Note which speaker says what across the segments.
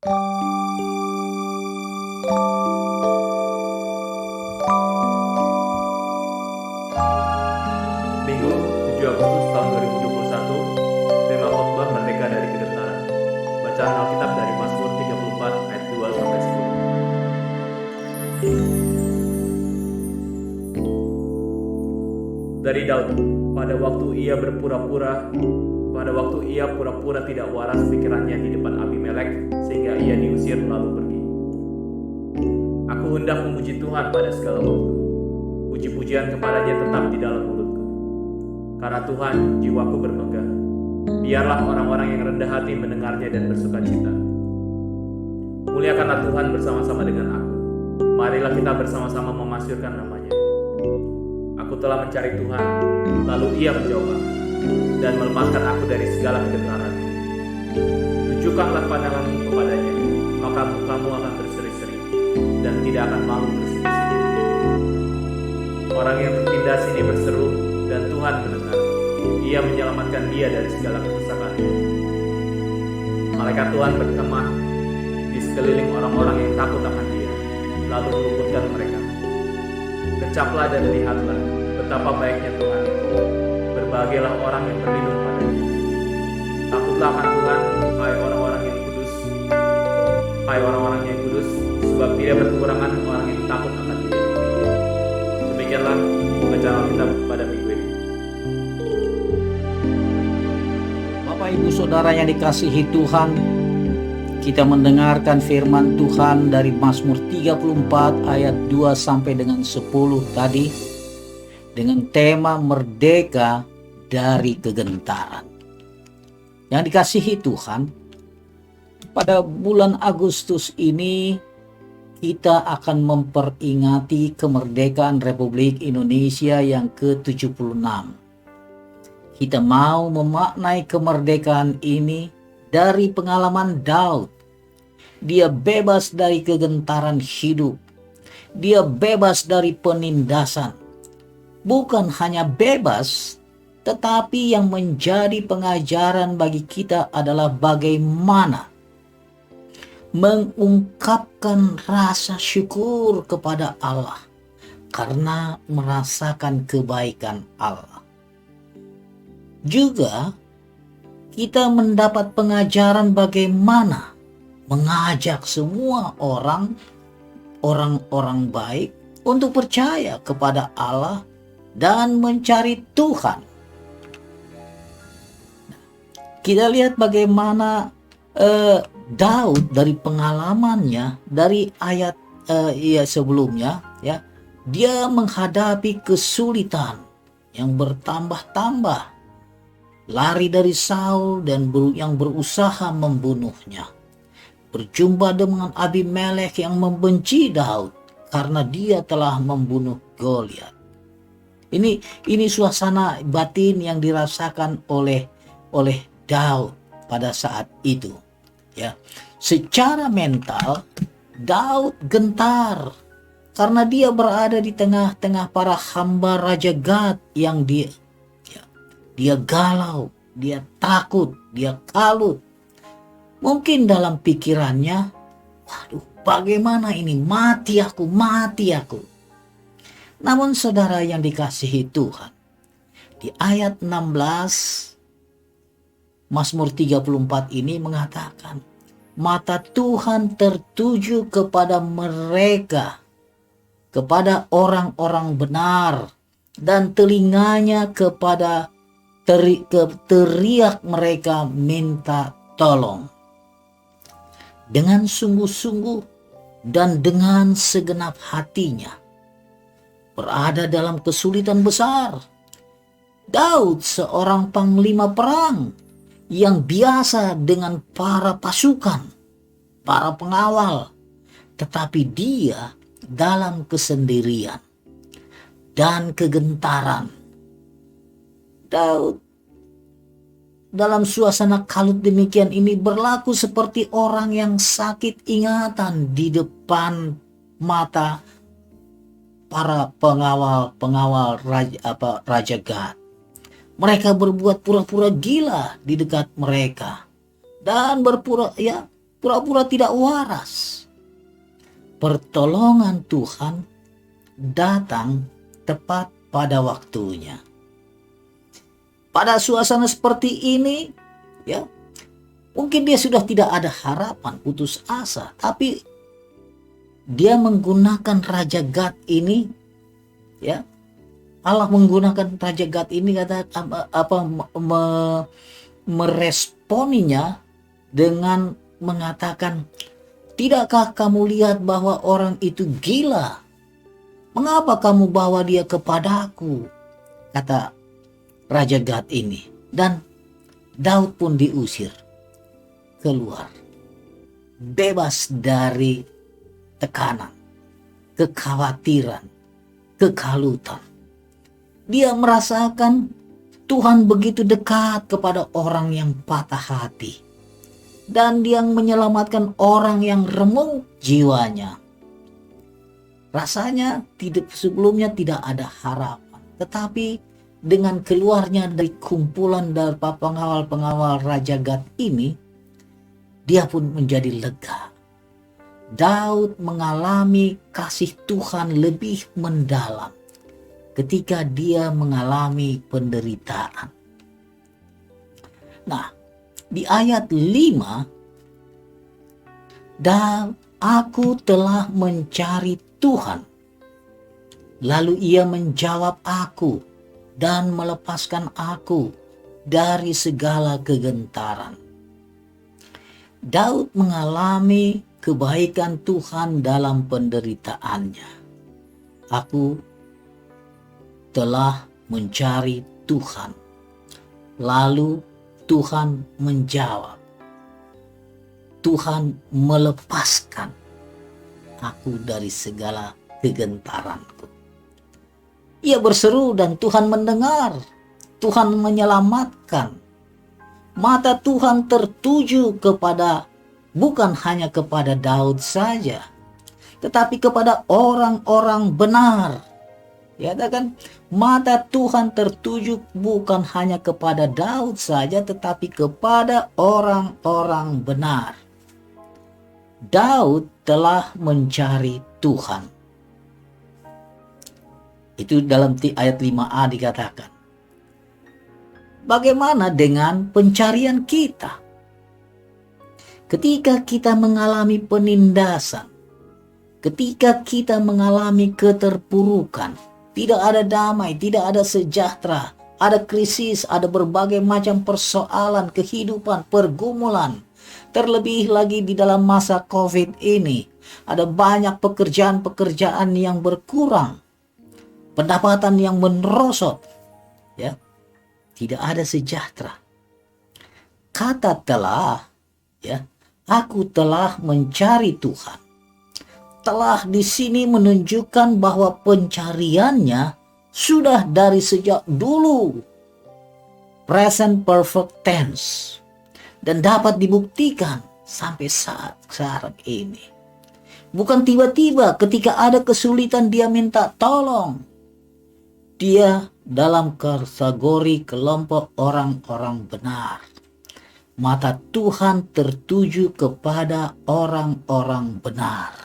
Speaker 1: Minggu 7 Agustus tahun 2021, tema khotbah Merdeka dari Kegentaran. Bacaan Alkitab dari Mazmur 34 ayat 2 sampai 10. Dari Daud, pada waktu ia pura-pura tidak waras pikirannya di depan Abimelek, sehingga ia diusir lalu pergi. Aku hendak memuji Tuhan pada segala waktu. Puji-pujian kepadanya tetap di dalam mulutku. Karena Tuhan, jiwaku bermegah. Biarlah orang-orang yang rendah hati mendengarnya dan bersuka cita. Muliakanlah Tuhan bersama-sama dengan aku. Marilah kita bersama-sama memasyurkan namanya. Aku telah mencari Tuhan, lalu ia menjawab aku, dan melepaskan aku dari segala kegentaran. Tunjukkanlah pandanganmu kepadanya, maka mukamu akan berseri-seri, dan tidak akan malu bersih-bersih. Orang yang tertindas ini berseru, dan Tuhan mendengar. Ia menyelamatkan dia dari segala kesesakannya. Malaikat Tuhan berkemah di sekeliling orang-orang yang takut akan dia, lalu meluputkan mereka. Kecaplah dan lihatlah betapa baiknya Tuhan itu. Berbahagialah orang yang berlindung padanya. Takutlah akan Tuhan, hai orang-orang yang kudus. Hai orang-orang yang kudus, sebab tidak berkekurangan orang yang takut akan dia. Demikianlah bacaan Alkitab pada minggu ini.
Speaker 2: Bapak Ibu Saudara yang dikasihi Tuhan, kita mendengarkan firman Tuhan dari Mazmur 34 ayat 2 sampai dengan 10 tadi, dengan tema merdeka dari kegentaran. Yang dikasihi Tuhan, pada bulan Agustus ini kita akan memperingati kemerdekaan Republik Indonesia yang ke-76. Kita mau memaknai kemerdekaan ini dari pengalaman Daud. Dia bebas dari kegentaran hidup. Dia bebas dari penindasan. Bukan hanya bebas, tetapi yang menjadi pengajaran bagi kita adalah bagaimana mengungkapkan rasa syukur kepada Allah karena merasakan kebaikan Allah. Juga kita mendapat pengajaran bagaimana mengajak semua orang-orang baik untuk percaya kepada Allah dan mencari Tuhan. Kita lihat bagaimana Daud dari pengalamannya dari ayat sebelumnya, ya, dia menghadapi kesulitan yang bertambah-tambah, lari dari Saul dan yang berusaha membunuhnya, berjumpa dengan Abimelek yang membenci Daud karena dia telah membunuh Goliat. Ini suasana batin yang dirasakan oleh Daud pada saat itu, ya. Secara mental Daud gentar karena dia berada di tengah-tengah para hamba Raja Gad yang dia galau, dia takut, dia kalut. Mungkin dalam pikirannya, waduh, bagaimana ini, mati aku. Namun saudara yang dikasihi Tuhan, di ayat 16 Mazmur 34 ini mengatakan, mata Tuhan tertuju kepada mereka, kepada orang-orang benar, dan telinganya kepada teriak mereka minta tolong. Dengan sungguh-sungguh dan dengan segenap hatinya, berada dalam kesulitan besar. Daud seorang panglima perang yang biasa dengan para pasukan, para pengawal, tetapi dia dalam kesendirian dan kegentaran. Daud dalam suasana kalut demikian ini berlaku seperti orang yang sakit ingatan di depan mata para pengawal Raja Gad. Mereka berbuat pura-pura gila di dekat mereka dan pura-pura tidak waras. Pertolongan Tuhan datang tepat pada waktunya. Pada suasana seperti ini, ya, mungkin dia sudah tidak ada harapan, putus asa, tapi dia menggunakan Raja Gad ini, ya. Allah menggunakan Raja Gad ini meresponinya dengan mengatakan, "Tidakkah kamu lihat bahwa orang itu gila? Mengapa kamu bawa dia kepadaku?" kata Raja Gad ini. Dan Daud pun diusir keluar, bebas dari tekanan, kekhawatiran, kekalutan. Dia merasakan Tuhan begitu dekat kepada orang yang patah hati, dan dia menyelamatkan orang yang remuk jiwanya. Rasanya sebelumnya tidak ada harapan, tetapi dengan keluarnya dari kumpulan dari pengawal-pengawal Raja Gad ini, dia pun menjadi lega. Daud mengalami kasih Tuhan lebih mendalam ketika dia mengalami penderitaan. Nah, di ayat 5, "Dan aku telah mencari Tuhan, lalu ia menjawab aku dan melepaskan aku dari segala kegentaran." Daud mengalami kebaikan Tuhan dalam penderitaannya. "Aku telah mencari Tuhan, lalu Tuhan menjawab, Tuhan melepaskan aku dari segala kegentaranku." Ia berseru dan Tuhan mendengar, Tuhan menyelamatkan. Mata Tuhan tertuju bukan hanya kepada Daud saja, tetapi kepada orang-orang benar. Ya kan? Mata Tuhan tertuju bukan hanya kepada Daud saja, tetapi kepada orang-orang benar. Daud telah mencari Tuhan. Itu dalam ayat 5a dikatakan. Bagaimana dengan pencarian kita? Ketika kita mengalami penindasan, ketika kita mengalami keterpurukan, tidak ada damai, tidak ada sejahtera, ada krisis, ada berbagai macam persoalan kehidupan, pergumulan. Terlebih lagi di dalam masa COVID ini, ada banyak pekerjaan-pekerjaan yang berkurang, pendapatan yang merosot, ya, tidak ada sejahtera. Kata telah, ya, aku telah mencari Tuhan, telah di sini menunjukkan bahwa pencariannya sudah dari sejak dulu, present perfect tense, dan dapat dibuktikan sampai saat ini. Bukan tiba-tiba ketika ada kesulitan dia minta tolong. Dia dalam kategori kelompok orang-orang benar. Mata Tuhan tertuju kepada orang-orang benar.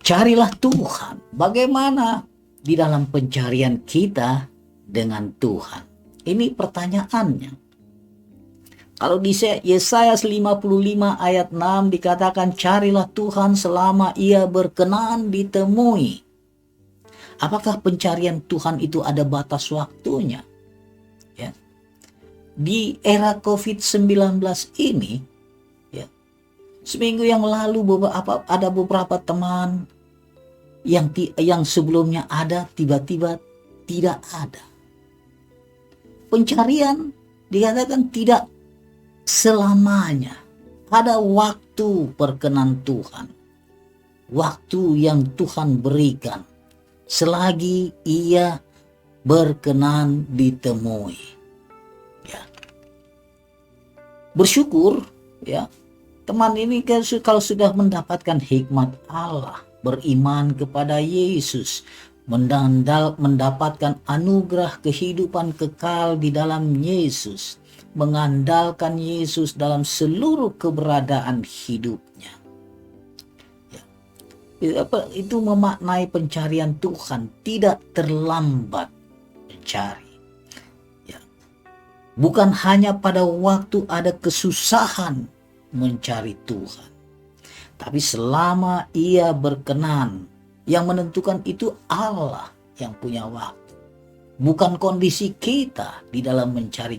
Speaker 2: Carilah Tuhan. Bagaimana di dalam pencarian kita dengan Tuhan? Ini pertanyaannya. Kalau di Yesaya 55 ayat 6 dikatakan, "Carilah Tuhan selama ia berkenan ditemui." Apakah pencarian Tuhan itu ada batas waktunya? Ya. Di era COVID-19 ini, ya, seminggu yang lalu ada beberapa teman yang sebelumnya ada tiba-tiba tidak ada. Pencarian dikatakan tidak selamanya. Ada waktu perkenan Tuhan, waktu yang Tuhan berikan selagi ia berkenan ditemui. Ya. Bersyukur, ya, teman ini kalau sudah mendapatkan hikmat Allah, beriman kepada Yesus, mendapatkan anugerah kehidupan kekal di dalam Yesus, mengandalkan Yesus dalam seluruh keberadaan hidupnya. Itu memaknai pencarian Tuhan, tidak terlambat mencari. Ya. Bukan hanya pada waktu ada kesusahan mencari Tuhan, tapi selama ia berkenan. Yang menentukan itu Allah yang punya waktu, bukan kondisi kita di dalam mencari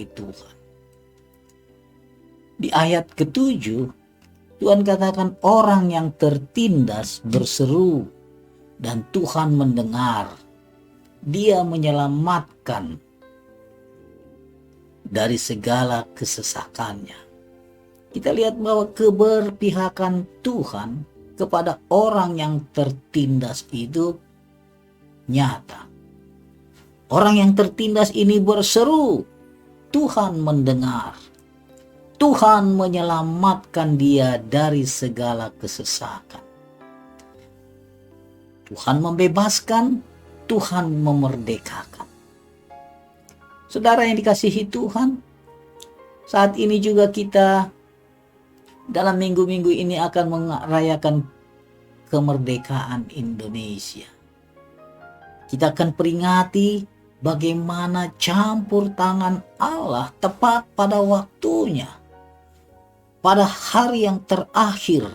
Speaker 2: Tuhan. Di ayat ke-7 Tuhan katakan orang yang tertindas berseru dan Tuhan mendengar. Dia menyelamatkan dari segala kesesakannya. Kita lihat bahwa keberpihakan Tuhan kepada orang yang tertindas itu nyata. Orang yang tertindas ini berseru, Tuhan mendengar. Tuhan menyelamatkan dia dari segala kesesakan. Tuhan membebaskan, Tuhan memerdekakan. Saudara yang dikasihi Tuhan, saat ini juga kita dalam minggu-minggu ini akan merayakan kemerdekaan Indonesia. Kita akan peringati bagaimana campur tangan Allah tepat pada waktunya. Pada hari yang terakhir,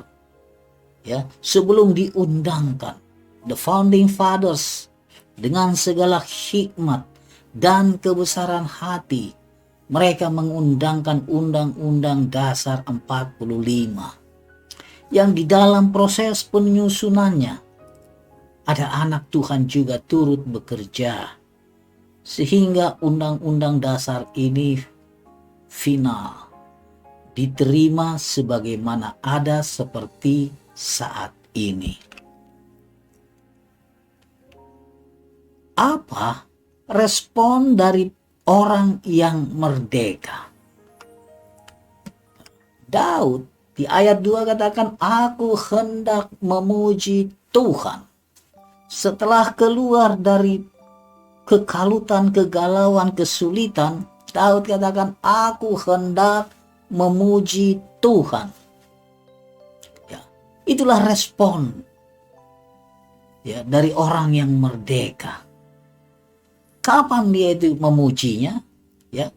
Speaker 2: ya, sebelum diundangkan, the founding fathers dengan segala hikmat dan kebesaran hati, mereka mengundangkan Undang-Undang Dasar 45 yang di dalam proses penyusunannya ada anak Tuhan juga turut bekerja sehingga Undang-Undang Dasar ini final diterima sebagaimana ada seperti saat ini. Apa respon dari orang yang merdeka? Daud di ayat 2 katakan, aku hendak memuji Tuhan. Setelah keluar dari kekalutan, kegalauan, kesulitan, Daud katakan, aku hendak memuji Tuhan. Ya, itulah respon, ya, dari orang yang merdeka. Kapan dia itu memujinya? Ya,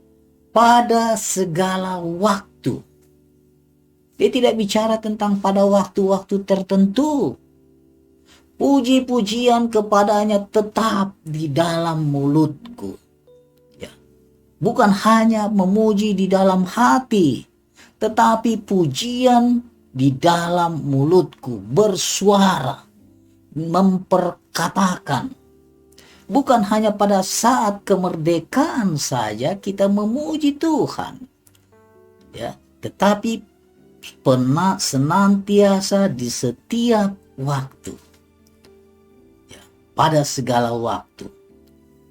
Speaker 2: pada segala waktu. Dia tidak bicara tentang pada waktu-waktu tertentu. Puji-pujian kepadanya tetap di dalam mulutku. Ya. Bukan hanya memuji di dalam hati, tetapi pujian di dalam mulutku, bersuara, memperkatakan. Bukan hanya pada saat kemerdekaan saja kita memuji Tuhan, ya, tetapi senantiasa di setiap waktu, ya, pada segala waktu,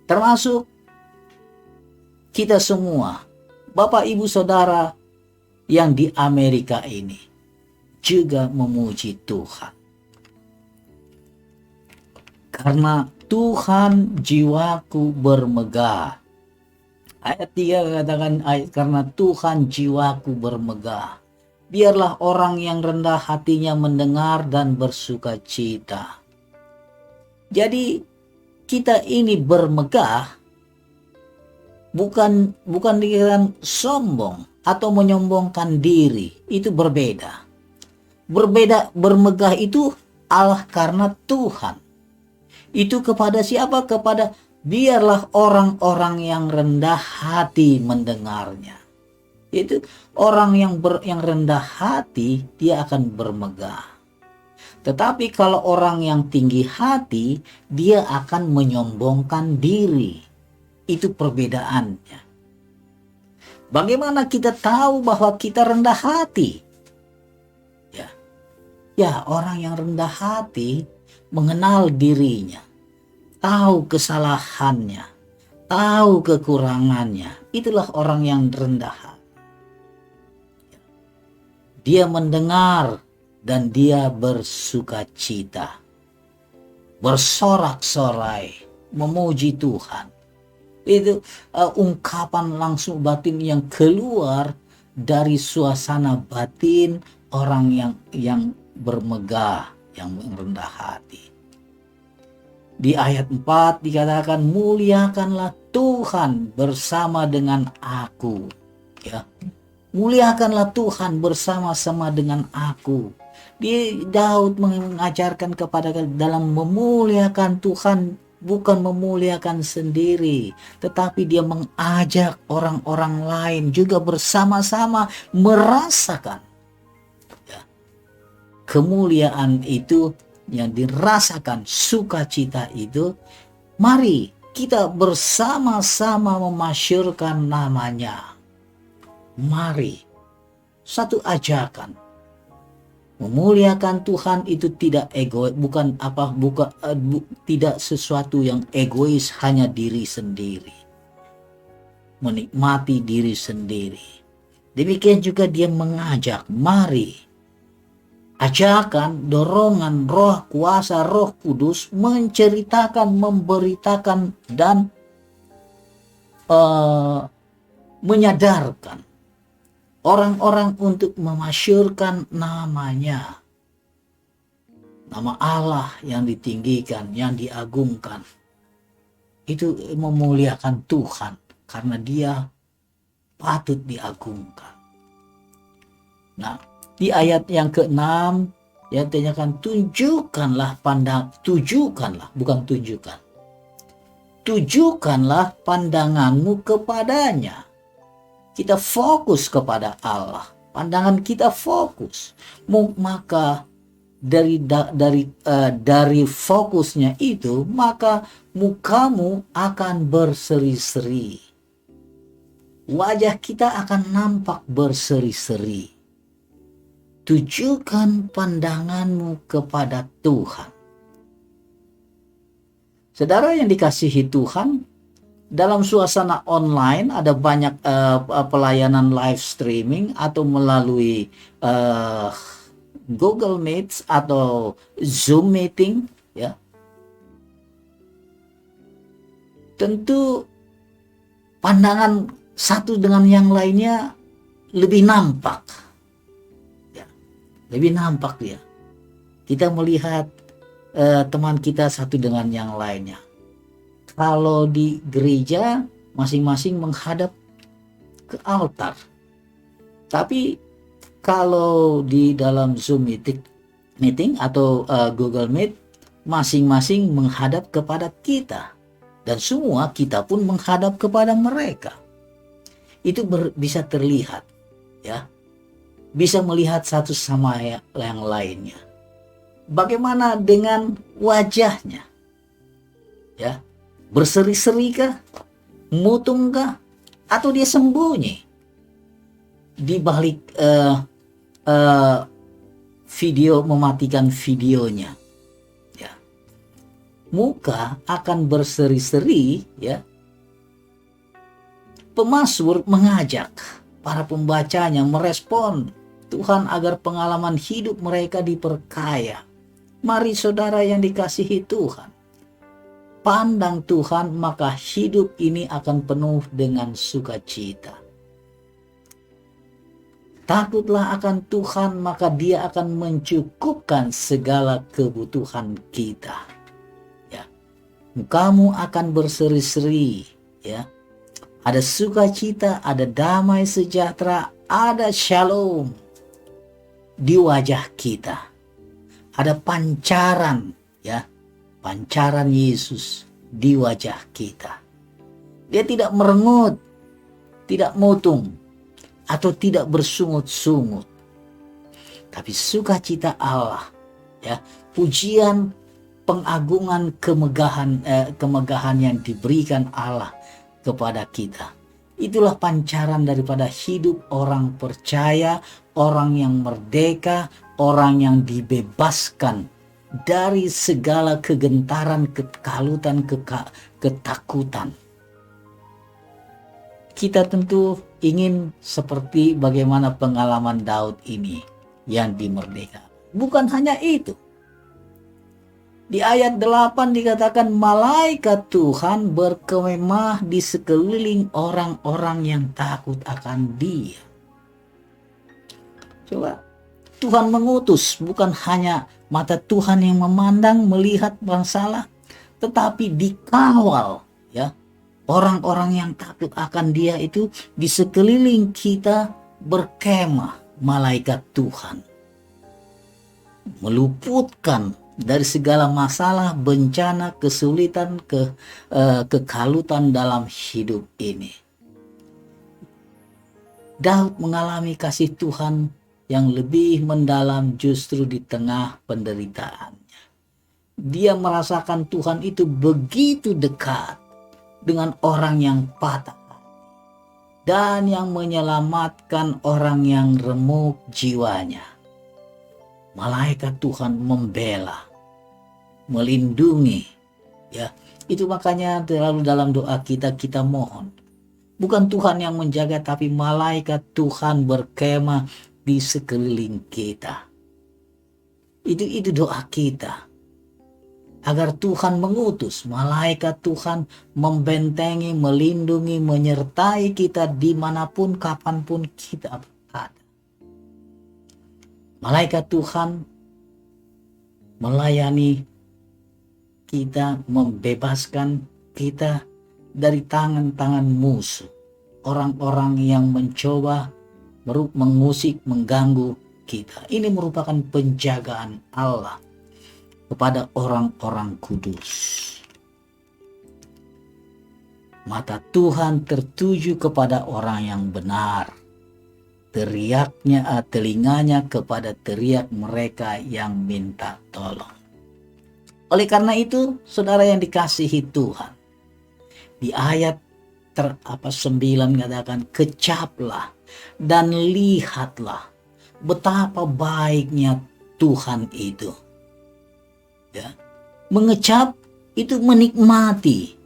Speaker 2: termasuk kita semua, Bapak Ibu Saudara yang di Amerika ini juga memuji Tuhan. Karena Tuhan jiwaku bermegah. Ayat 3 katakan, karena Tuhan jiwaku bermegah. Biarlah orang yang rendah hatinya mendengar dan bersuka cita. Jadi kita ini bermegah bukan dikatakan sombong atau menyombongkan diri. Itu berbeda. Bermegah itu Allah karena Tuhan. Itu kepada siapa? Kepada biarlah orang-orang yang rendah hati mendengarnya. Itu orang yang rendah hati, dia akan bermegah. Tetapi kalau orang yang tinggi hati, dia akan menyombongkan diri. Itu perbedaannya. Bagaimana kita tahu bahwa kita rendah hati? Ya, orang yang rendah hati mengenal dirinya, tahu kesalahannya, tahu kekurangannya. Itulah orang yang rendah hati. Dia mendengar dan dia bersuka cita. bersorak-sorai, memuji Tuhan. Itu ungkapan langsung batin yang keluar dari suasana batin orang yang bermegah, yang rendah hati. Di ayat 4 dikatakan, muliakanlah Tuhan bersama dengan aku. Ya, muliakanlah Tuhan bersama-sama dengan aku. Daud mengajarkan kepada dalam memuliakan Tuhan, bukan memuliakan sendiri, tetapi dia mengajak orang-orang lain juga bersama-sama merasakan, ya, kemuliaan itu yang dirasakan, sukacita itu. Mari kita bersama-sama memasyurkan namanya. Mari, satu ajakan. Memuliakan Tuhan itu tidak egois, tidak sesuatu yang egois, hanya diri sendiri. Menikmati diri sendiri. Demikian juga dia mengajak, mari. Ajakan, dorongan roh kuasa Roh Kudus menceritakan, memberitakan, dan menyadarkan orang-orang untuk memasyurkan namanya. Nama Allah yang ditinggikan, yang diagungkan. Itu memuliakan Tuhan karena dia patut diagungkan. Nah, di ayat yang ke-6 ya tanyakan, tujukanlah pandanganmu kepadanya. Kita fokus kepada Allah, pandangan kita fokus, maka dari fokusnya itu, maka mukamu akan berseri-seri, wajah kita akan nampak berseri-seri. Tujukan pandanganmu kepada Tuhan. Saudara yang dikasihi Tuhan, dalam suasana online ada banyak pelayanan live streaming atau melalui Google Meet atau Zoom meeting, ya. Tentu pandangan satu dengan yang lainnya lebih nampak. Ya, lebih nampak ya. Kita melihat teman kita satu dengan yang lainnya. Kalau di gereja masing-masing menghadap ke altar. Tapi kalau di dalam Zoom meeting atau Google Meet, masing-masing menghadap kepada kita. Dan semua kita pun menghadap kepada mereka. Itu bisa terlihat, ya. Bisa melihat satu sama yang lainnya. Bagaimana dengan wajahnya? Ya. Berseri-seri kah? Mutung kah? Atau dia sembunyi di balik video, mematikan videonya, ya. Muka akan berseri-seri, ya. Pemazmur mengajak para pembacanya merespon Tuhan agar pengalaman hidup mereka diperkaya. Mari saudara yang dikasihi Tuhan, pandang Tuhan, maka hidup ini akan penuh dengan sukacita. Takutlah akan Tuhan, maka Dia akan mencukupkan segala kebutuhan kita. Ya, kamu akan berseri-seri, ya. Ada sukacita, ada damai sejahtera, ada shalom di wajah kita. Ada pancaran, ya. Pancaran Yesus di wajah kita. Dia tidak merengut, tidak mutung, atau tidak bersungut-sungut. Tapi sukacita Allah, ya, pujian, pengagungan, kemegahan yang diberikan Allah kepada kita. Itulah pancaran daripada hidup orang percaya, orang yang merdeka, orang yang dibebaskan dari segala kegentaran, kekalutan, ketakutan. Kita tentu ingin seperti bagaimana pengalaman Daud ini yang dimerdekakan. Bukan hanya itu. Di ayat 8 dikatakan malaikat Tuhan berkemah di sekeliling orang-orang yang takut akan Dia. Coba, Tuhan mengutus, bukan hanya mata Tuhan yang memandang, melihat masalah, tetapi dikawal, ya. Orang-orang yang takut akan Dia itu di sekeliling kita berkemah malaikat Tuhan. Meluputkan dari segala masalah, bencana, kesulitan, kekalutan dalam hidup ini. Daud mengalami kasih Tuhan yang lebih mendalam justru di tengah penderitaannya. Dia merasakan Tuhan itu begitu dekat dengan orang yang patah dan yang menyelamatkan orang yang remuk jiwanya. Malaikat Tuhan membela, melindungi, ya. Itu makanya terlalu dalam doa kita mohon, bukan Tuhan yang menjaga, tapi malaikat Tuhan berkemah di sekeliling kita. Itu doa kita, agar Tuhan mengutus malaikat Tuhan membentengi, melindungi, menyertai kita dimanapun, kapanpun kita berada. Malaikat Tuhan melayani kita, membebaskan kita dari tangan-tangan musuh, orang-orang yang mencoba mengusik, mengganggu kita. Ini merupakan penjagaan Allah kepada orang-orang kudus. Mata Tuhan tertuju kepada orang yang benar, telinganya kepada teriak mereka yang minta tolong. Oleh karena itu, saudara yang dikasihi Tuhan, di ayat 9 katakan, kecaplah dan lihatlah betapa baiknya Tuhan itu. Ya. Mengecap itu menikmati,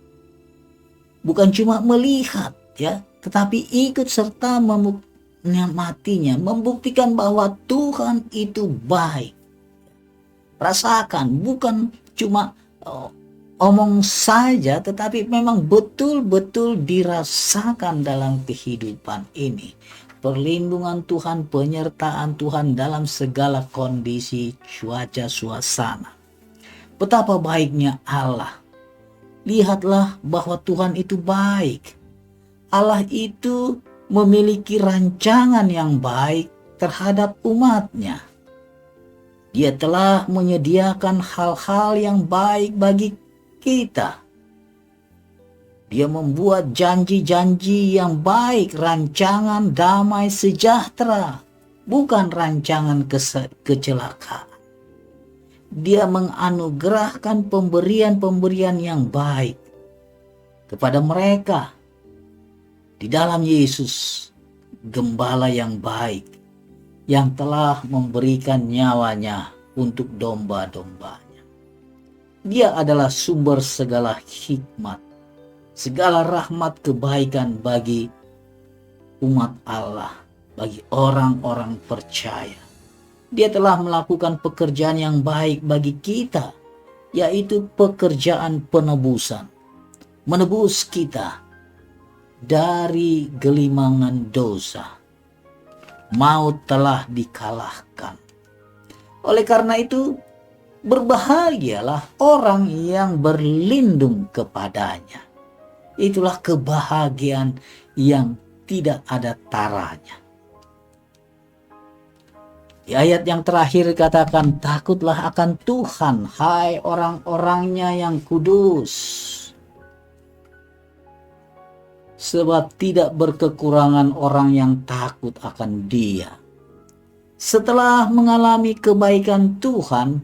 Speaker 2: bukan cuma melihat, ya, tetapi ikut serta menikmatinya, membuktikan bahwa Tuhan itu baik. Rasakan, bukan cuma omong saja, tetapi memang betul-betul dirasakan dalam kehidupan ini. Perlindungan Tuhan, penyertaan Tuhan dalam segala kondisi, cuaca, suasana. Betapa baiknya Allah. Lihatlah bahwa Tuhan itu baik. Allah itu memiliki rancangan yang baik terhadap umatnya. Dia telah menyediakan hal-hal yang baik bagi kita. Dia membuat janji-janji yang baik, rancangan damai sejahtera, bukan rancangan kecelakaan. Dia menganugerahkan pemberian-pemberian yang baik kepada mereka di dalam Yesus, gembala yang baik, yang telah memberikan nyawanya untuk domba-dombanya. Dia adalah sumber segala hikmat, segala rahmat kebaikan bagi umat Allah, bagi orang-orang percaya. Dia telah melakukan pekerjaan yang baik bagi kita, yaitu pekerjaan penebusan. Menebus kita dari gelimangan dosa. Maut telah dikalahkan. Oleh karena itu, berbahagialah orang yang berlindung kepadanya. Itulah kebahagiaan yang tidak ada taranya. Di ayat yang terakhir katakan, takutlah akan Tuhan, hai orang-orangnya yang kudus. Sebab tidak berkekurangan orang yang takut akan Dia. Setelah mengalami kebaikan Tuhan,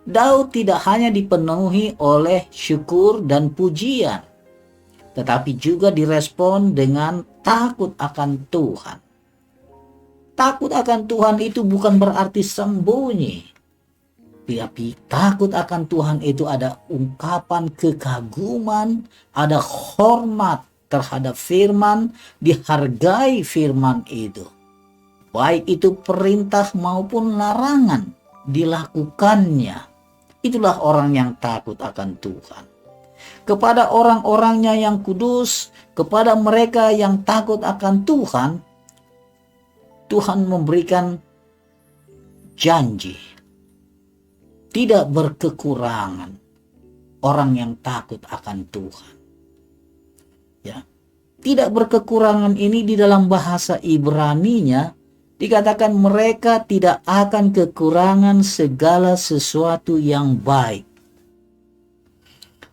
Speaker 2: Daud tidak hanya dipenuhi oleh syukur dan pujian, tetapi juga direspon dengan takut akan Tuhan. Takut akan Tuhan itu bukan berarti sembunyi, tapi takut akan Tuhan itu ada ungkapan kekaguman, ada hormat terhadap firman, dihargai firman itu. Baik itu perintah maupun larangan dilakukannya. Itulah orang yang takut akan Tuhan. Kepada orang-orangnya yang kudus, kepada mereka yang takut akan Tuhan, Tuhan memberikan janji tidak berkekurangan orang yang takut akan Tuhan. Ya. Tidak berkekurangan ini di dalam bahasa Ibraninya dikatakan mereka tidak akan kekurangan segala sesuatu yang baik.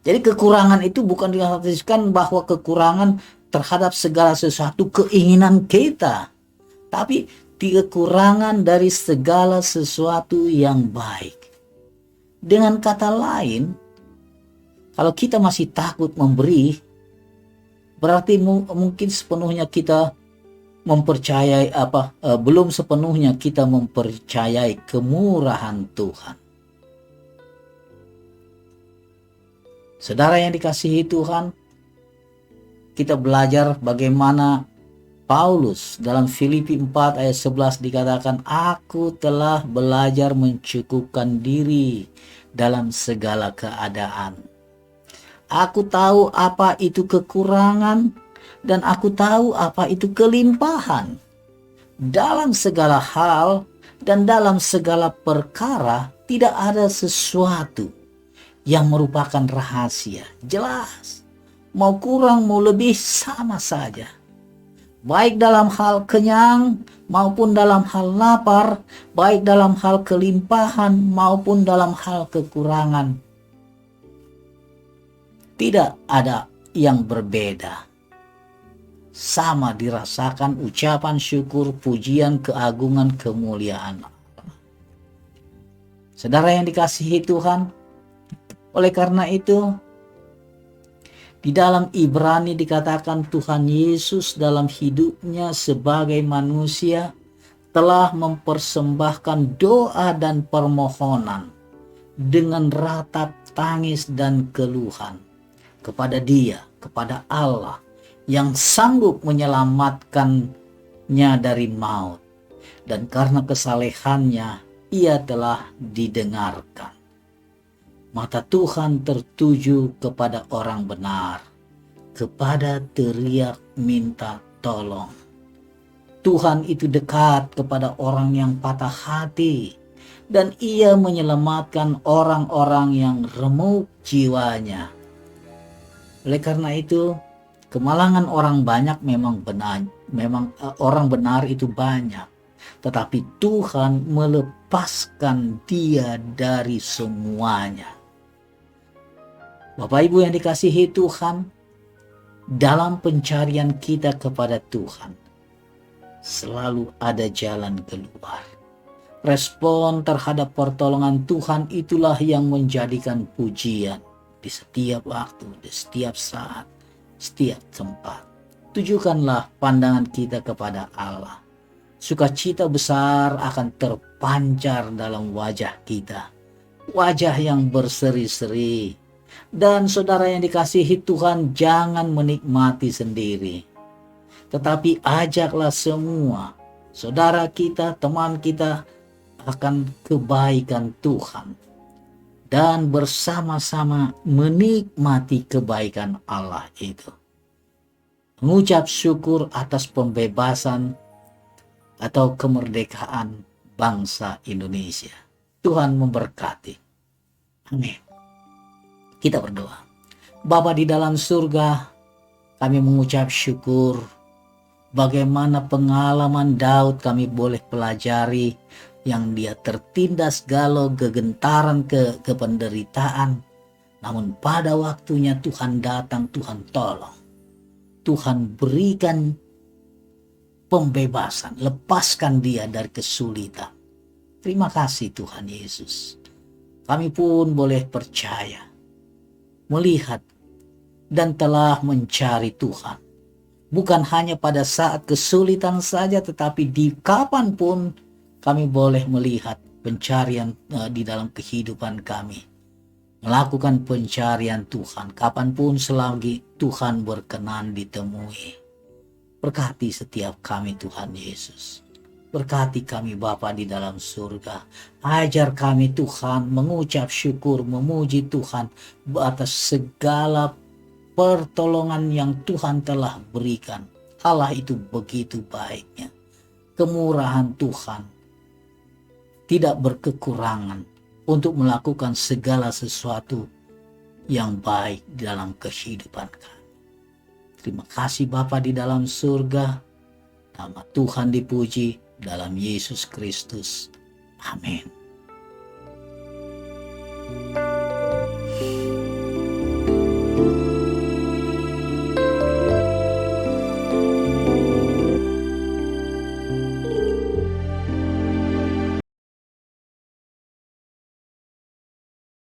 Speaker 2: Jadi kekurangan itu bukan diartikan bahwa kekurangan terhadap segala sesuatu keinginan kita, tapi kekurangan dari segala sesuatu yang baik. Dengan kata lain, kalau kita masih takut memberi, berarti mungkin sepenuhnya kita mempercayai belum sepenuhnya kita mempercayai kemurahan Tuhan. Saudara yang dikasihi Tuhan, kita belajar bagaimana Paulus dalam Filipi 4 ayat 11 dikatakan, aku telah belajar mencukupkan diri dalam segala keadaan. Aku tahu apa itu kekurangan dan aku tahu apa itu kelimpahan. Dalam segala hal dan dalam segala perkara tidak ada sesuatu yang merupakan rahasia. Jelas, mau kurang mau lebih sama saja. Baik dalam hal kenyang maupun dalam hal lapar, baik dalam hal kelimpahan maupun dalam hal kekurangan. Tidak ada yang berbeda. Sama dirasakan ucapan syukur, pujian, keagungan, kemuliaan Allah. Saudara yang dikasihi Tuhan, oleh karena itu, di dalam Ibrani dikatakan Tuhan Yesus dalam hidupnya sebagai manusia telah mempersembahkan doa dan permohonan dengan ratap tangis dan keluhan kepada Dia, kepada Allah yang sanggup menyelamatkannya dari maut, dan karena kesalehannya Ia telah didengarkan. Mata Tuhan tertuju kepada orang benar, kepada teriak minta tolong. Tuhan itu dekat kepada orang yang patah hati, dan Ia menyelamatkan orang-orang yang remuk jiwanya. Oleh karena itu, kemalangan orang banyak memang benar, orang benar itu banyak, tetapi Tuhan melepaskan dia dari semuanya. Bapak Ibu yang dikasihi Tuhan, dalam pencarian kita kepada Tuhan, selalu ada jalan keluar. Respon terhadap pertolongan Tuhan itulah yang menjadikan pujian di setiap waktu, di setiap saat, setiap tempat. Tujukanlah pandangan kita kepada Allah. Sukacita besar akan terpancar dalam wajah kita. Wajah yang berseri-seri. Dan saudara yang dikasihi Tuhan, jangan menikmati sendiri, tetapi ajaklah semua saudara kita, teman kita akan kebaikan Tuhan, dan bersama-sama menikmati kebaikan Allah itu. Mengucap syukur atas pembebasan atau kemerdekaan bangsa Indonesia. Tuhan memberkati. Amin. Kita berdoa. Bapa di dalam surga, kami mengucap syukur bagaimana pengalaman Daud kami boleh pelajari, yang dia tertindas galau, gegentaran ke penderitaan. Namun pada waktunya Tuhan datang, Tuhan tolong. Tuhan berikan pembebasan, lepaskan dia dari kesulitan. Terima kasih Tuhan Yesus. Kami pun boleh percaya, melihat, dan telah mencari Tuhan. Bukan hanya pada saat kesulitan saja, tetapi di kapanpun kami boleh melihat pencarian di dalam kehidupan kami. Melakukan pencarian Tuhan kapanpun selagi Tuhan berkenan ditemui. Berkati setiap kami Tuhan Yesus. Berkati kami Bapa di dalam surga. Ajar kami Tuhan mengucap syukur, memuji Tuhan atas segala pertolongan yang Tuhan telah berikan. Allah itu begitu baiknya. Kemurahan Tuhan tidak berkekurangan untuk melakukan segala sesuatu yang baik dalam kehidupan kami. Terima kasih Bapa di dalam surga. Nama Tuhan dipuji dalam Yesus Kristus. Amin.